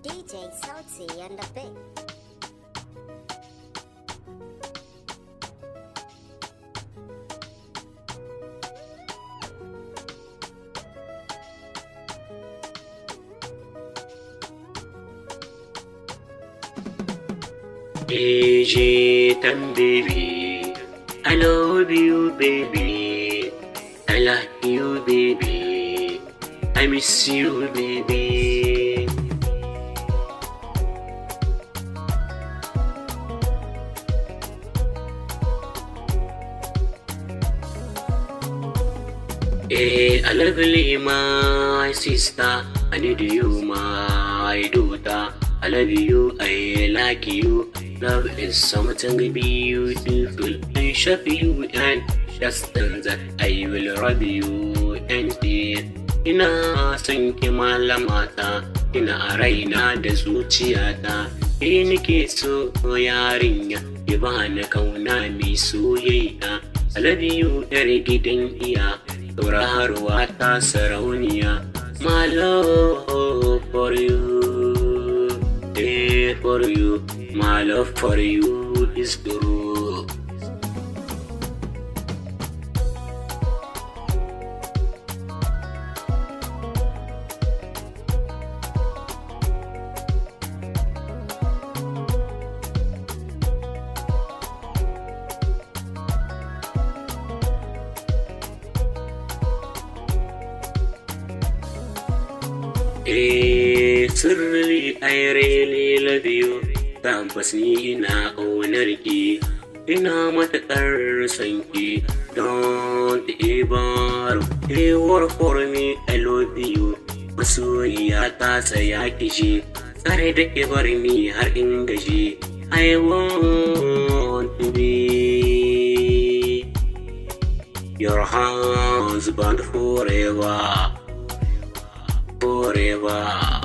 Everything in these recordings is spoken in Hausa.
DJ Salty and the Big. AJ Tan baby, I love you baby, I like you baby, I miss you baby. I love you my sister, I need you my daughter, I love you, I like you. Love is something beautiful. I shop you and just that I will rob you and ina son ki malamata, ina raina da zuciyata, nake so yarinya ki bani kauna mai soyayya. I love you yar gidan iya, tauraruwa ta sarauniya. My love for you, for you. My love for you is true. Sirri, I really love you. Tabbas ni ina ƙaunar ki, ina matuƙar son ki. Don't ever work for me, I love you. Masoyiya ta tsaya kishi, tsare da ki bar ni har in gaji. I want to be your husband forever, forever.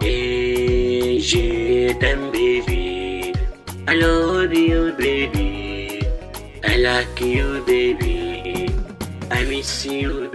AJ Tan baby, I love you baby, I like you baby, I miss you